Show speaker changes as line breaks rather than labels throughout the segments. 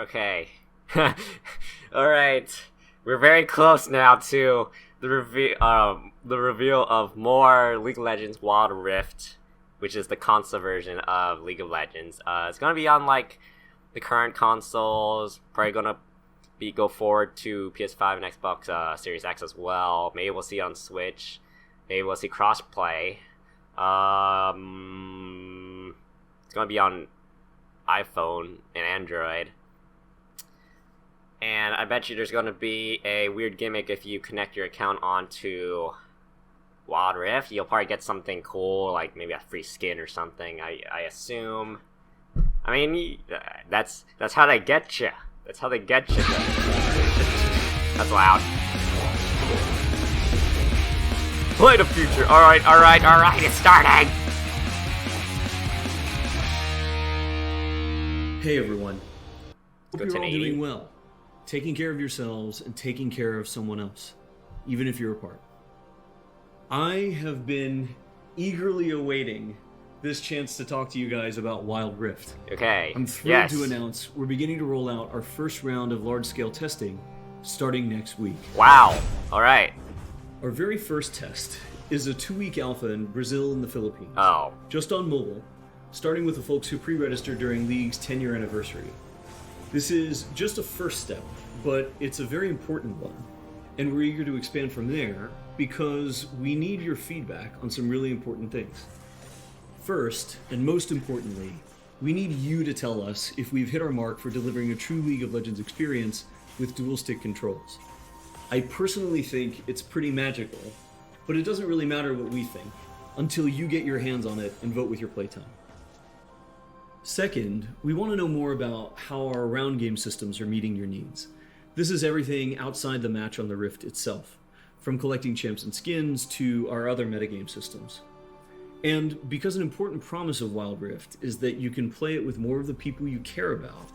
Okay. Alright. We're very close now to the reveal of more League of Legends Wild Rift, which is the console version of League of Legends. It's gonna be on like the current consoles, probably gonna go forward to PS5 and Xbox Series X as well. Maybe we'll see it on Switch. Maybe we'll see crossplay. It's gonna be on iPhone and Android. And I bet you there's gonna be a weird gimmick if you connect your account onto Wild Rift. You'll probably get something cool, like maybe a free skin or something, I assume. I mean, that's how they get you. That's how they get you. That's loud. Play the future. Alright, it's starting!
Hey everyone. Hope
Go
you're all
1080.
doing well. Taking care of yourselves and taking care of someone else, even if you're apart. I have been eagerly awaiting this chance to talk to you guys about Wild Rift.
Okay.
I'm thrilled to announce we're beginning to roll out our first round of large-scale testing starting next week.
Wow. Alright.
Our very first test is a 2-week alpha in Brazil and the Philippines.
Oh.
Just on mobile, starting with the folks who pre-registered during League's 10-year anniversary. This is just a first step, but it's a very important one. And we're eager to expand from there because we need your feedback on some really important things. First, and most importantly, we need you to tell us if we've hit our mark for delivering a true League of Legends experience with dual-stick controls. I personally think it's pretty magical, but it doesn't really matter what we think until you get your hands on it and vote with your playtime. Second, we want to know more about how our round game systems are meeting your needs. This is everything outside the match on the Rift itself, from collecting champs and skins to our other metagame systems. And because an important promise of Wild Rift is that you can play it with more of the people you care about,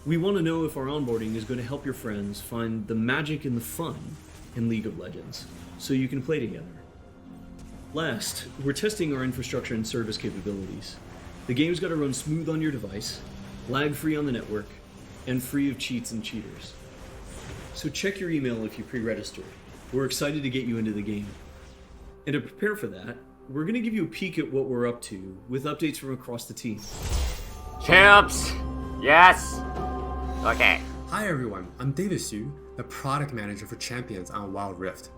we want to know if our onboarding is going to help your friends find the magic and the fun in League of Legends, so you can play together. Last, we're testing our infrastructure and service capabilities. The game's got to run smooth on your device, lag-free on the network, and free of cheats and cheaters. So check your email if you pre-register. We're excited to get you into the game. And to prepare for that, we're going to give you a peek at what we're up to with updates from across the team.
Champs! Yes! Okay.
Hi everyone, I'm David Xu, the product manager for Champions on Wild Rift.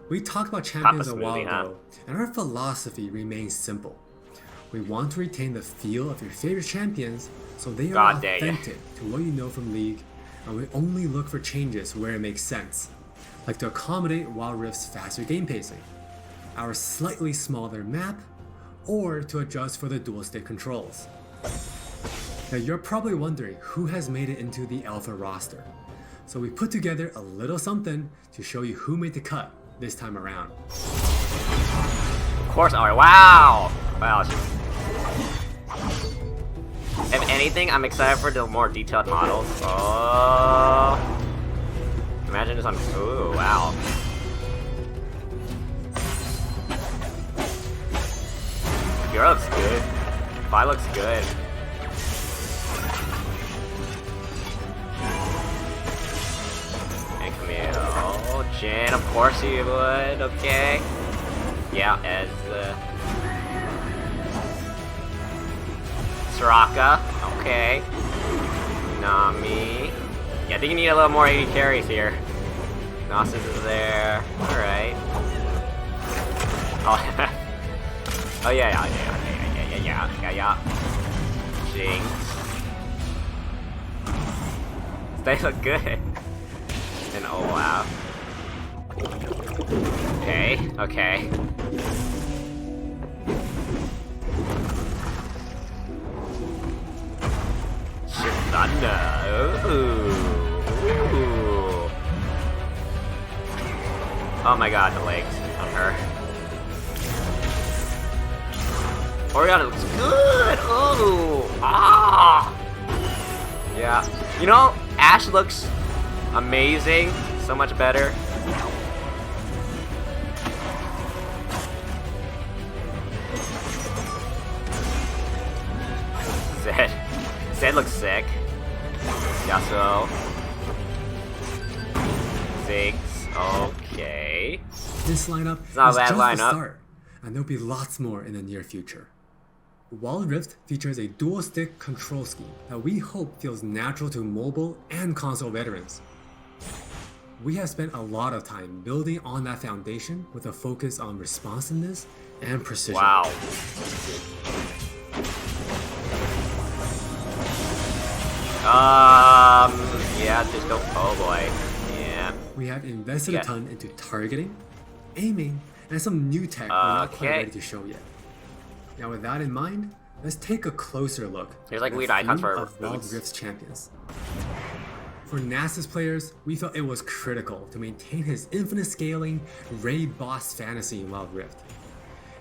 We talked about Champions a while ago, and our philosophy remains simple. We want to retain the feel of your favorite champions so they are authentic to what you know from League, and we only look for changes where it makes sense, like to accommodate Wild Rift's faster game pacing, our slightly smaller map, or to adjust for the dual stick controls. Now you're probably wondering who has made it into the alpha roster, so we put together a little something to show you who made the cut this time around.
Of course, alright, wow! Wow. If anything, I'm excited for the more detailed models. Oh. Imagine this on. Ooh, wow. Hero looks good. Vi looks good. And Camille. Jin, of course you would. Okay. Yeah, as Soraka, okay. Nami. Yeah, I think you need a little more 80 carries here. Gnosis is there. Alright. Oh, oh yeah. Jinx. They look good. And oh wow. Okay. Thunder. Ooh. Oh my god, the legs on her. Oriana looks good. Oh. Ah. Yeah. You know, Ashe looks amazing. So much better. Zed looks sick. Yasuo. Ziggs. Okay.
This lineup
not a
is
bad
just
lineup.
the start, and there'll be lots more in the near future. Wild Rift features a dual-stick control scheme that we hope feels natural to mobile and console veterans. We have spent a lot of time building on that foundation with a focus on responsiveness and precision.
Wow. Yeah, just go. Oh boy. Yeah.
We have invested
Yeah.
a ton into targeting, aiming, and some new tech we're not quite
Okay.
ready to show yet. Now with that in mind, let's take a closer look
There's, like,
at a
weird icons
few
for
of Wild
boots.
Rift's champions. For Nasus players, we felt it was critical to maintain his infinite scaling raid boss fantasy in Wild Rift.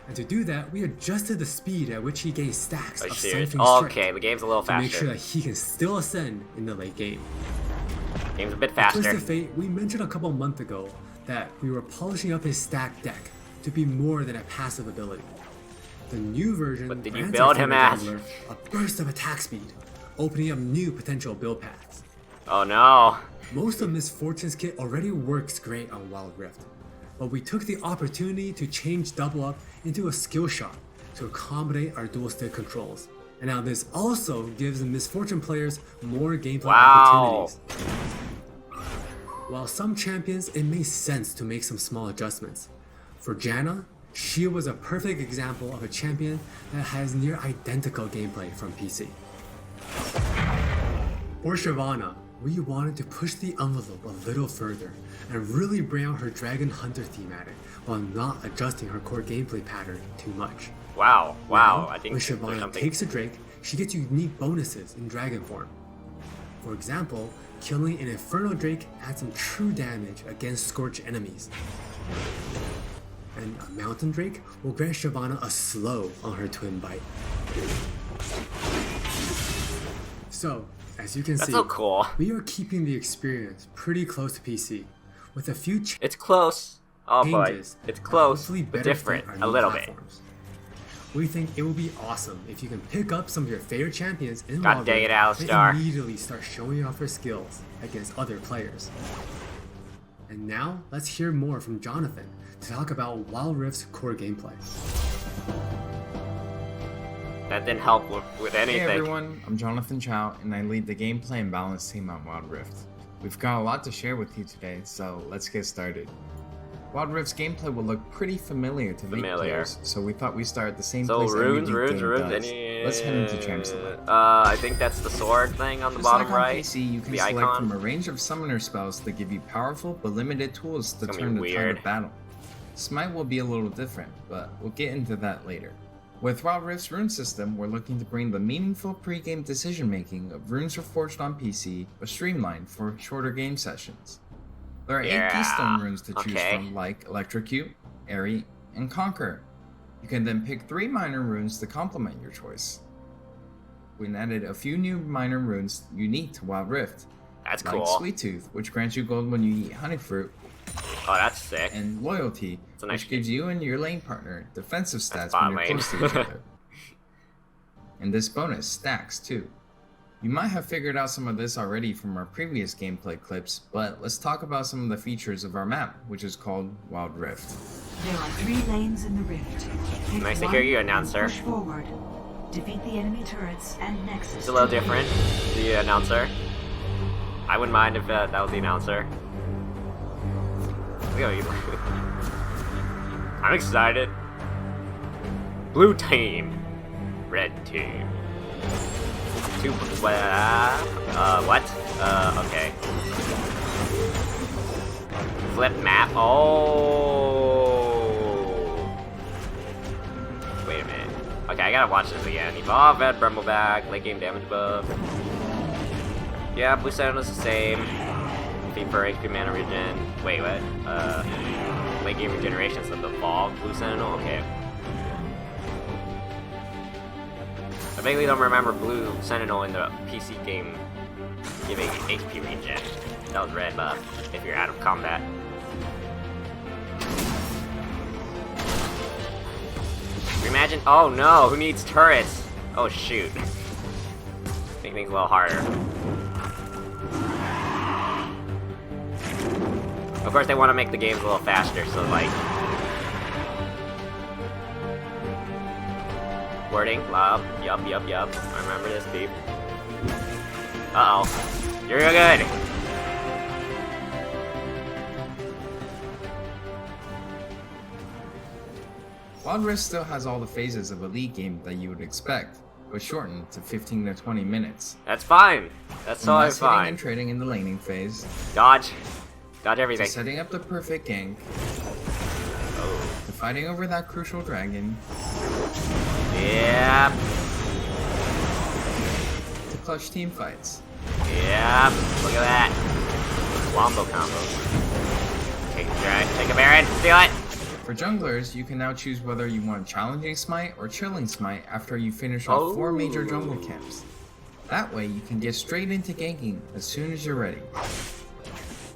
And to do that, we adjusted the speed at which he gains stacks
Oh,
of
serious.
Siphoning Strike
Okay, the game's a little
to make sure
faster.
that he can still ascend in the late game.
Game's a bit
Twist
faster.
of Fate, we mentioned a couple months ago that we were polishing up his stack deck to be more than a passive ability. The new version
What did you
grants
build
our
him
favorite
as?
jungler a burst of attack speed, opening up new potential build paths.
Oh no.
Most of Miss Fortune's kit already works great on Wild Rift, but we took the opportunity to change Double Up into a skill shot to accommodate our dual stick controls. And now this also gives the Miss Fortune players more gameplay
Wow.
opportunities. While some champions, it made sense to make some small adjustments. For Janna, she was a perfect example of a champion that has near identical gameplay from PC. For Shyvana, we wanted to push the envelope a little further and really bring out her Dragon Hunter thematic while not adjusting her core gameplay pattern too much.
Wow. Wow.
Now,
I think
when
there's
Shyvana
something.
takes a Drake, she gets unique bonuses in Dragon form. For example, killing an Inferno Drake adds some true damage against Scorch enemies. And a Mountain Drake will grant Shyvana a slow on her Twin Bite. So, as you can
That's
see,
so cool.
we are keeping the experience pretty close to PC, with a few
It's close. Oh boy.
changes
It's
that
close,
hopefully
but
better
different.
fit our
A
new
little bit.
platforms. We think it would be awesome if you can pick up some of your favorite champions in
God
Wild
dang it,
Rift
Alistar.
and immediately start showing off your skills against other players. And now, let's hear more from Jonathan to talk about Wild Rift's core gameplay.
That didn't help with anything.
Hey everyone, I'm Jonathan Chow, and I lead the gameplay and balance team on Wild Rift. We've got a lot to share with you today, so let's get started. Wild Rift's gameplay will look pretty familiar to League players, so we thought we'd start at the same
So
place
runes.
every League game does.
Any?
Let's head into Champ Select.
I think that's the sword thing on the
Just
bottom
like on
right.
PC, you can
the
select
icon.
from a range of summoner spells that give you powerful but limited tools to
It's gonna
turn
be
the tide
weird.
of battle. Smite will be a little different, but we'll get into that later. With Wild Rift's rune system, we're looking to bring the meaningful pre-game decision-making of runes reforged on PC, but streamlined for shorter game sessions. There are 8 Keystone runes to choose from, like Electrocute, Airy, and Conquer. You can then pick 3 minor runes to complement your choice. We added a few new minor runes unique to Wild Rift,
That's
like
cool.
Sweet Tooth, which grants you gold when you eat honey fruit,
Oh, that's sick.
and Loyalty,
a nice
which gives you and your lane partner defensive
That's
stats
bot
when you're
lane.
close to each other. And this bonus stacks too. You might have figured out some of this already from our previous gameplay clips, but let's talk about some of the features of our map, which is called Wild Rift.
There are 3 lanes in the rift. Pick
Nice to
one
hear you,
and
announcer.
Push forward. Defeat the enemy turrets and nexus.
It's a little different. The announcer. I wouldn't mind if that was the announcer. Look at you. I'm excited. Blue team. Red team. What? Okay. Flip map. Oh. Wait a minute. Okay, I gotta watch this again. Evolve at Brumblebag. Late game damage buff. Yeah, Blue Sentinel's the same. Feed for HP mana regen. Wait, what? Late game regeneration, so the Evolve Blue Sentinel? Okay. I vaguely don't remember Blue Sentinel in the PC game giving HP regen. That was red buff if you're out of combat. Imagine. Oh no, who needs turrets? Oh shoot. Make things a little harder. course, they want to make the games a little faster, so like wording, yup. I remember this beep. Uh-oh. You're good.
Wild Rift still has all the phases of a League game that you would expect, but shortened to 15 to 20 minutes.
That's fine. That's
From
totally
mass hitting
fine.
and trading in the laning phase,
Dodge
to
everything.
setting up the perfect gank,
Oh.
to fighting over that crucial dragon,
Yep.
to clutch team fights.
Yep. Look at that. Wombo combo. Take a Baron. Steal it.
For junglers, you can now choose whether you want challenging smite or chilling smite after you finish off 4 major jungle camps. That way, you can get straight into ganking as soon as you're ready.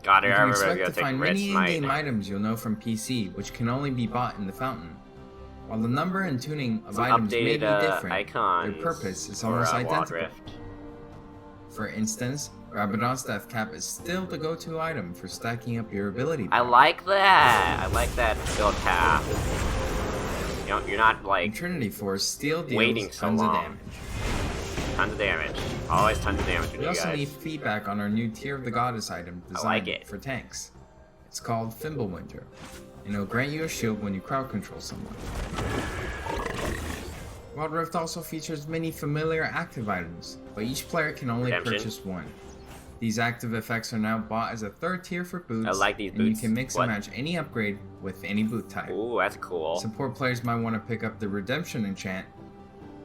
God,
You
I
can
remember
expect
gonna
to
take
find
Red
many
Smite.
in-game items you'll know from PC, which can only be bought in the fountain. While the number and tuning of
Some
items may be
updated
different,
icons
their purpose is
for,
almost
Wild
identical.
Rift.
For instance, Rabadon's Death Cap is still the go-to item for stacking up your ability
I
power.
like that. I like that build path. You know, you're not
In
like
Trinity Force, Steel deals
waiting so
tons
long.
of damage.
tons of damage. Always tons of damage with
We
you
also
guys.
need feedback on our new Tier of the Goddess item designed
it.
for tanks. It's called Fimbulwinter, and it'll grant you a shield when you crowd control someone. Wild Rift also features many familiar active items, but each player can only
Redemption.
purchase one. These active effects are now bought as a third tier for boots,
I like these
and you
boots.
can mix
What?
and match any upgrade with any boot type.
Ooh, that's cool.
Support players might want to pick up the Redemption enchant,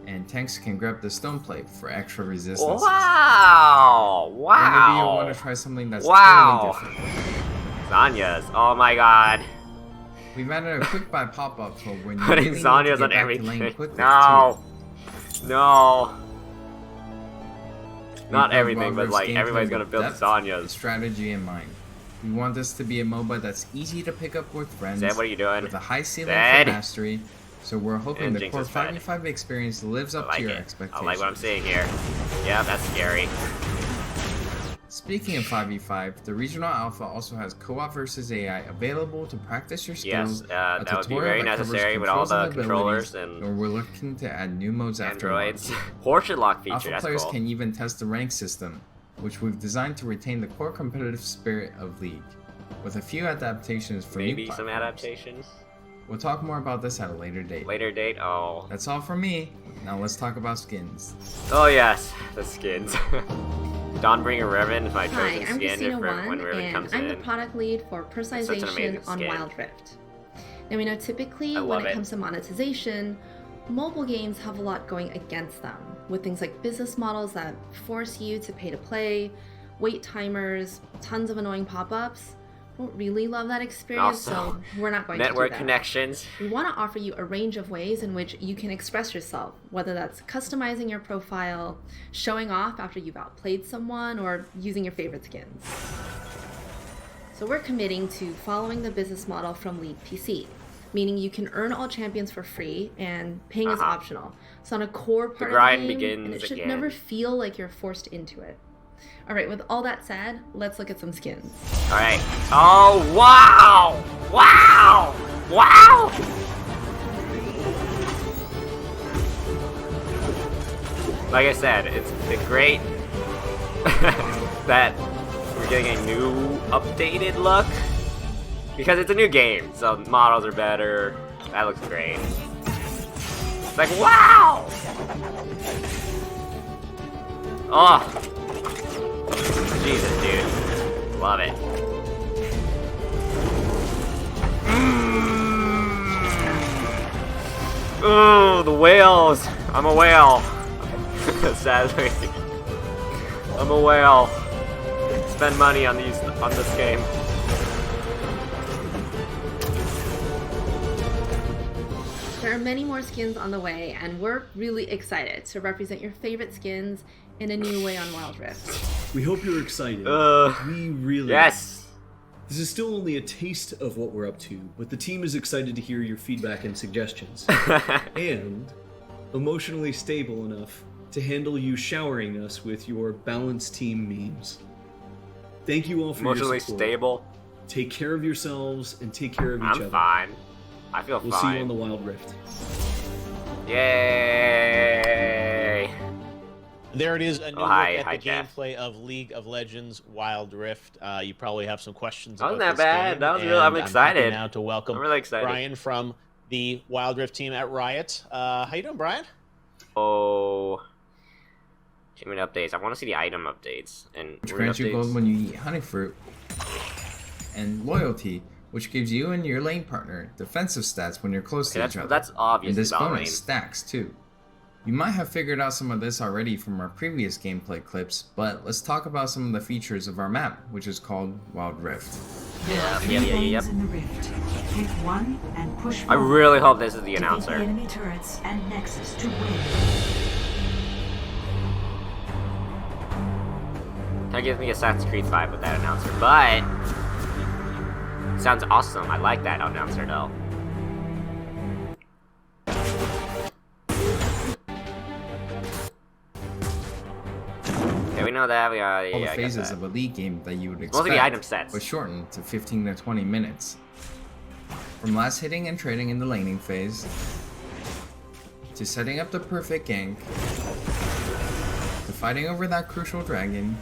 and tanks can grab the Stone Plate for extra resistance.
Wow!
Or maybe you'll
Wow!
want to try something that's
Wow!
totally different.
Zanya's. Oh my god.
We've added a quick buy pop-up for when you
Putting
really need to
Zanya's
get
on
back to
everything.
lane quickly,
No. No.
too.
Not
We built
everything,
Wild
but
Rift's
like
gameplay
everybody's gonna
with
build
depth
Zanya's.
and strategy in mind. We want this to be a MOBA that's easy to pick up with friends,
Zed, what are you doing?
with a high ceiling
Zed?
for mastery, so we're hoping
And
the
Jinx
core
is fed.
5v5 experience lives
I
up
like
to your
it.
expectations.
I like what I'm seeing here. Yeah, that's scary.
Speaking of 5v5, the regional alpha also has co-op versus AI available to practice your skills.
Yes,
a
that would be
tutorial
very
that covers
necessary with all the
controls
controllers
abilities,
and
or we're looking to add new modes after
androids.
launch.
Portrait lock feature,
Alpha
that's
players
cool.
can even test the rank system, which we've designed to retain the core competitive spirit of League, with a few adaptations for
Maybe
new
some
platforms.
adaptations.
We'll talk more about this at a later date.
Later date, oh.
That's all from me. Now let's talk about skins.
Oh yes, the skins. Dawnbringer Riven is my
Hi,
chosen
I'm
skin
Christina
when
One,
Riven
and
comes
I'm the
in.
product lead for
such an
personalization
amazing
on
skin.
Wild Rift. Now we know typically
I
when
love
it
it.
comes to monetization, mobile games have a lot going against them, with things like business models that force you to pay to play, wait timers, tons of annoying pop-ups. Don't really love that experience,
Also,
so we're not going
Network
to do that.
connections.
We want to offer you a range of ways in which you can express yourself, whether that's customizing your profile, showing off after you've outplayed someone, or using your favorite skins. So we're committing to following the business model from League PC, meaning you can earn all champions for free and paying is optional. It's not a core part
grind
of the game,
begins
and it should
again.
never feel like you're forced into it. All right, with all that said, let's look at some skins.
Alright. Oh, wow! Wow! Wow! Like I said, it's great that we're getting a new updated look. Because it's a new game, so models are better. That looks great. It's like, wow! Oh! Jesus, dude. Love it. Ooh, the whales. I'm a whale. Sadly. I'm a whale. Spend money on this game.
There are many more skins on the way, and we're really excited to represent your favorite skins in a new way on Wild Rift.
We hope you're excited. We really
Yes.
This is still only a taste of what we're up to, but the team is excited to hear your feedback and suggestions. And emotionally stable enough to handle you showering us with your balanced team memes. Thank you all for
Emotionally
your support.
stable.
Take care of yourselves and take care of each
I'm
other.
fine. I feel
We'll
fine.
see you on the Wild Rift.
Yay!
There it is, a new look
hi,
at the
Jeff.
gameplay of League of Legends Wild Rift. You probably have some questions
That
about
wasn't that
this
bad.
game,
That was
and
really. I'm
happy
excited.
now to welcome
I'm really excited.
Brian from the Wild Rift team at Riot. How you doing, Brian?
Oh. Achievement updates. I want to see the item updates and
Which
route
grants you gold
updates.
when you eat honey fruit. And loyalty, which gives you and your lane partner defensive stats when you're close to each other.
That's obvious.
And this
about
bonus
lane.
stacks too. You might have figured out some of this already from our previous gameplay clips, but let's talk about some of the features of our map, which is called Wild Rift.
There are three lanes in the rift. Pick one and push
I
forward.
really hope this is the
Defeat the
announcer.
enemy turrets and nexus to win.
Kind of gives me Assassin's Creed 5 with that announcer, but sounds awesome. I like that announcer though. Okay, we know that. We
All
yeah,
the
I got
phases
that.
of a league game that you would
Mostly
expect
the item sets.
were shortened to 15 to 20 minutes. From last hitting and trading in the laning phase, to setting up the perfect gank, to fighting over that crucial dragon,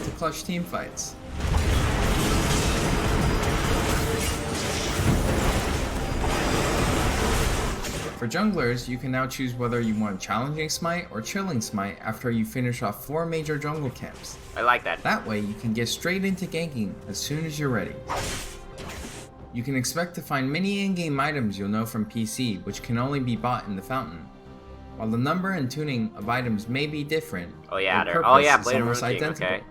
to clutch team fights. For junglers, you can now choose whether you want challenging smite or chilling smite after you finish off 4 major jungle camps.
I like that.
That way you can get straight into ganking as soon as you're ready. You can expect to find many in-game items you'll know from PC, which can only be bought in the fountain. While the number and tuning of items may be different,
Oh yeah,
their
they're.
purpose
Oh yeah,
is
Blade of
almost
Rune King.
identical.
Okay.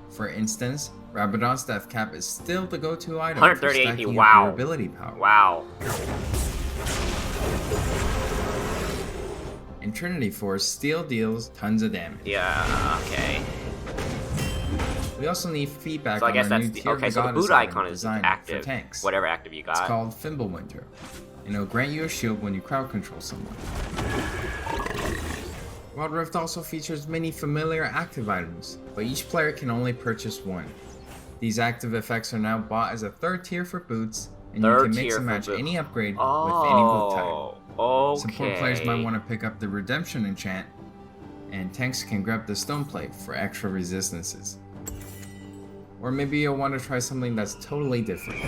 For instance, Rabadon's Death Cap is still the go-to item for
138
stacking up
wow.
your ability power.
Wow.
And Trinity Force still deals tons of damage.
Yeah. Okay.
We also need feedback
So I
on
guess
our
that's
new
the.
tier
Okay, so the
Goddess
boot
item
icon is
designed
active.
for tanks.
Whatever active you
It's
got.
called Fimbulwinter, and it'll grant you a shield when you crowd control someone. Wild Rift also features many familiar active items, but each player can only purchase one. These active effects are now bought as a third tier for boots, and you
Third
can mix
tier
and
for
match
boot.
any upgrade with any boot type.
Oh. Okay.
Support players might want to pick up the Redemption enchant, and tanks can grab the Stone Plate for extra resistances. Or maybe you'll want to try something that's totally different.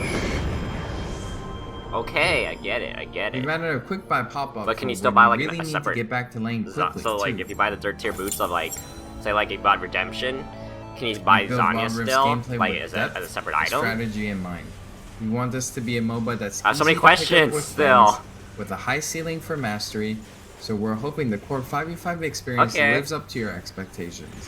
Okay, I get it. I get
We've
it.
added a quick buy pop-up.
But can you
for
still
when
buy, like,
really
a
need
separate-
to get back to lane quickly?
So like,
too.
if you buy the third tier boots of like, say like you bought Redemption, can you buy
Build
Zanya
Wild Rift's
still,
gameplay
like
with
as
depth
a separate
and
item?
strategy in mind. We want this to be a MOBA that's
I have so
easy
many
to pick up
questions
with
still.
friends, with a high ceiling for mastery. So we're hoping the core 5v5 experience
Okay.
lives up to your expectations.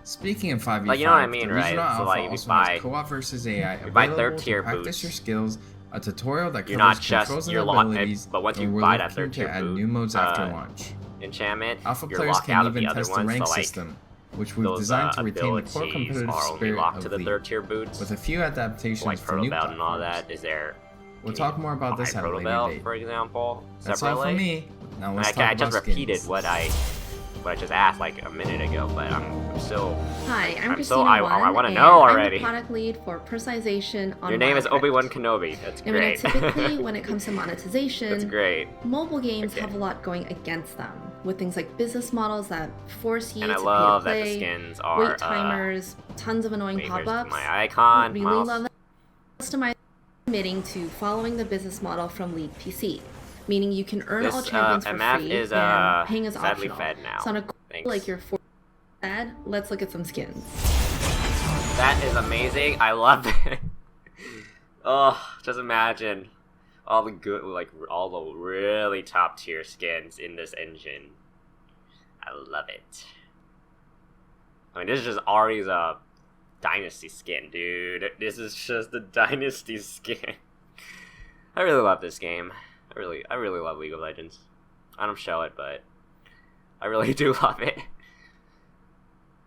Speaking of 5v5,
Like, you know what I mean,
the
right?
regional
So,
alpha
like, if you
also
buy-
has co-op versus AI
you buy
available
third-tier
to practice
boots.
your skills, a tutorial that
You're
covers
not just-
controls and
you're locked-
abilities,
but once you
and we're
buy that
looking
third-tier
to add
boot,
new modes after launch.
Enchantment,
Alpha
you're
players
locked
can
out of the
even
other
test the
ones,
rank
so like
system, which we've
those
designed to retain the core
abilities
competitive
are only
spirit
locked
of
to the
League.
third tier boots.
With a few adaptations
Like
for
Proto
new
Belt and all
platforms.
that. Is there?
We'll
can you
talk more about this
buy
at a
Proto
later
Belt,
date.
for example.
That's all
separately?
from me. Now let's
I
talk
just
about
repeated
skins.
what I just asked like a minute ago, but I'm still.
Hi, I'm
I'm
Christina
so- I
Wan,
wanna
and
know
I'm
already.
the product lead for personalization on
Your name is
Wild Rift.
Obi-Wan Kenobi. That's
And when
great.
typically, when it comes to
That's
monetization,
great.
mobile games
Okay.
have a lot going against them, with things like business models that force you
And I
to
love
pay
that
to
the
play,
skins are.
wait timers, tons of annoying
Wait, here's
pop-ups.
my icon.
Really
mouse.
love that. Customizing, committing to following the business model from League PC, meaning you can earn
This
all champions for
MF
free
is
and paying is
sadly
optional.
fed now.
So on a goal
Thanks.
like you're fed, let's look at some skins.
That is amazing. I love it. Oh, just imagine all the good, like all the really top tier skins in this engine. I love it. I mean, this is just Ari's dynasty skin, dude. This is just the dynasty skin. I really love this game. I really love League of Legends. I don't show it, but I really do love it.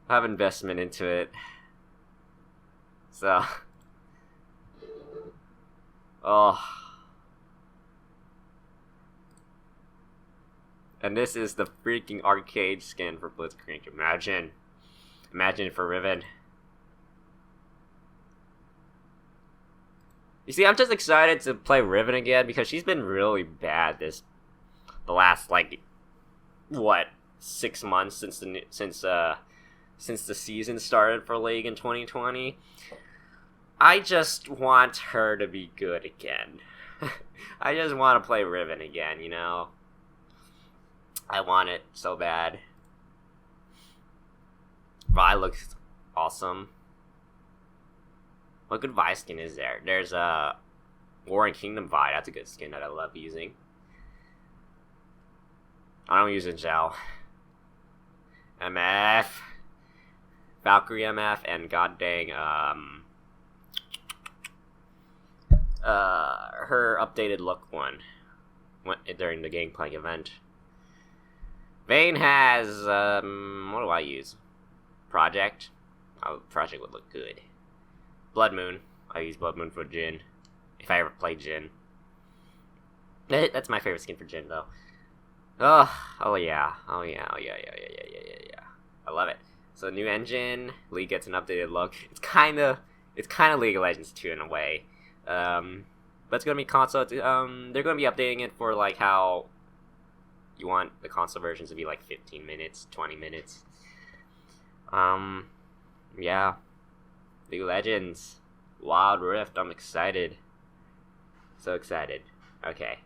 I have investment into it. So, oh, And this is the freaking arcade skin for Blitzcrank. Imagine for Riven. You see, I'm just excited to play Riven again because she's been really bad the last 6 months since the season started for League in 2020. I just want her to be good again. I just want to play Riven again, you know? I want it so bad. Vi looks awesome. What good Vi skin is there? There's a War and Kingdom Vi. That's a good skin that I love using. I don't use a gel. MF. Valkyrie MF and god dang, her updated look one during the gameplay event. Vayne has, what do I use? Project. Oh, Project would look good. Blood Moon. I use Blood Moon for Jhin. If I ever play Jhin. That's my favorite skin for Jhin, though. Oh yeah. I love it. So new engine, League gets an updated look. It's kind of League of Legends 2 in a way. But it's gonna be console. They're gonna be updating it for like how you want the console versions to be like 15 minutes, 20 minutes. Yeah. League of Legends, Wild Rift. I'm excited. So excited. Okay.